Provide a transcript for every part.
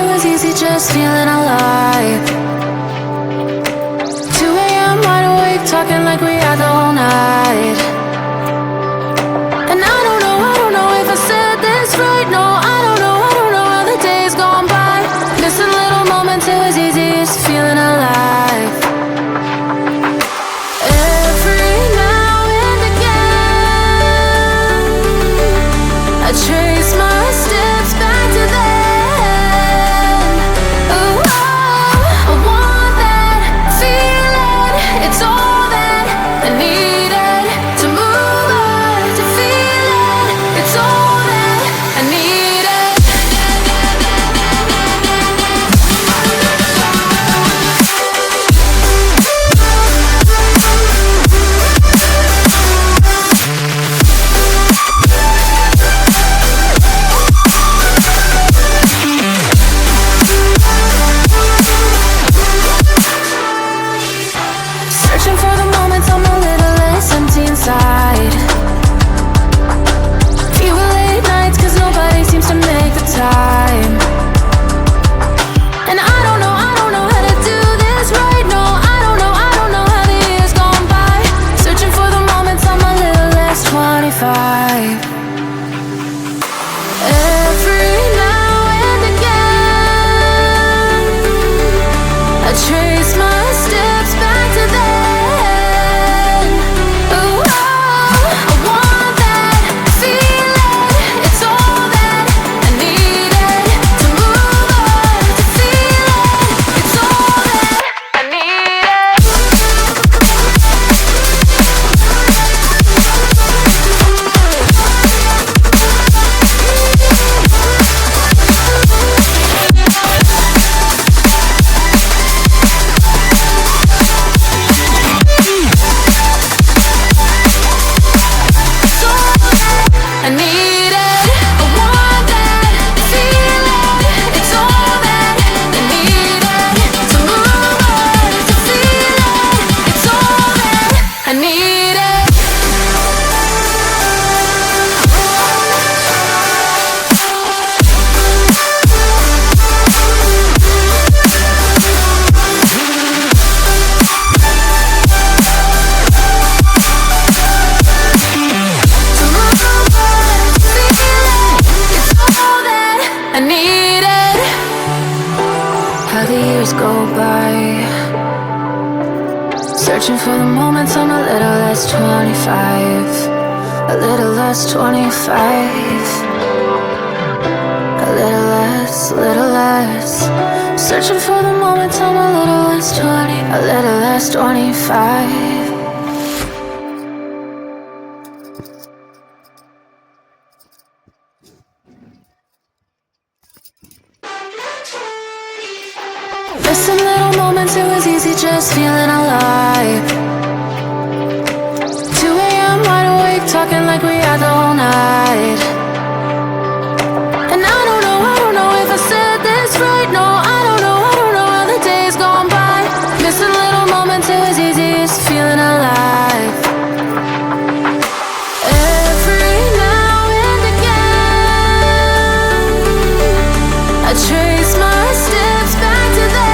it was easy just feeling alive. 2 a.m. wide awake, talking like we had the whole night. And I don't know if I said this right. No, I don't know how the days gone by. Missing little moments, it was easy just feeling alive. Every now and again, I trace my steps back to then. Ooh, oh, I want that feeling. It's all that I needed to move on, to feel it. It's all that I needed. Searching for the moments I'm a little less empty inside. Fewer late nights cause nobody seems to make the time. And I don't know how to do this right. No, I don't know how the years gone by. Searching for the moments I'm a little less 25. Every now and again, I trace my steps back to then. Ooh, oh, I want that feeling. It's all that I needed to move on, to feel it. It's all that I needed. I need it. I want that feeling. It's all that I needed to move on, to feel it. It's all that I needed. To move on, feel it. It's all that I needed. How the years go by, searching for the moments I'm a little less 25. A little less 25. A little less. Searching for the moments I'm a little less 20. A little less 25. Missing little moments, it was easy just feeling alive. 2 a.m. wide awake, talking like we had the whole night. And I don't know if I said this right. No, I don't know how the days gone by. Missing little moments, it was easy just feeling alive. Every now and again, I trace my steps back to then.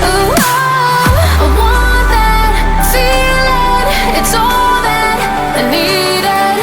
Ooh, oh, I want that feeling. It's all that I needed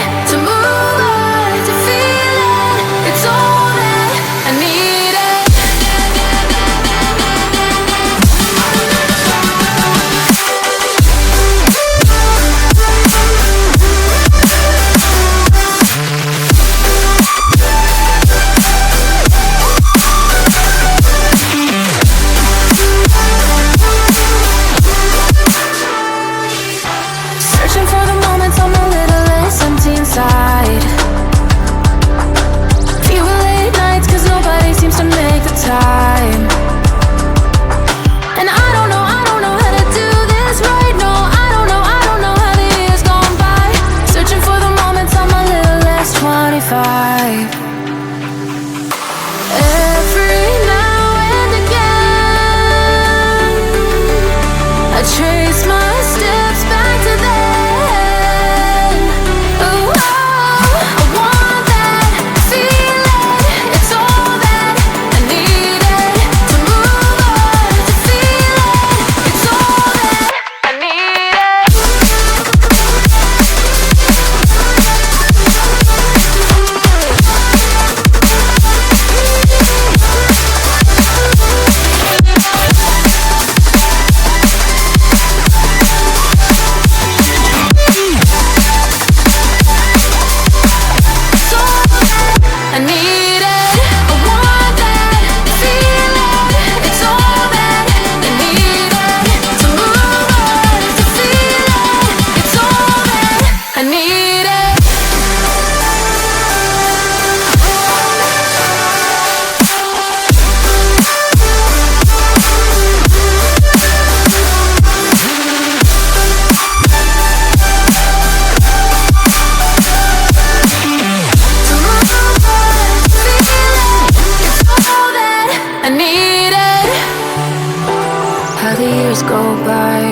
the years go by,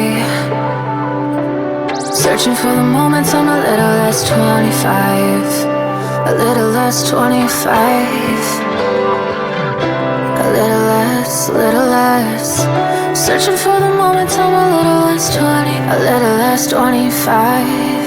searching for the moments I'm a little less 25, a little less 25, a little less, searching for the moments I'm a little less 20, a little less 25.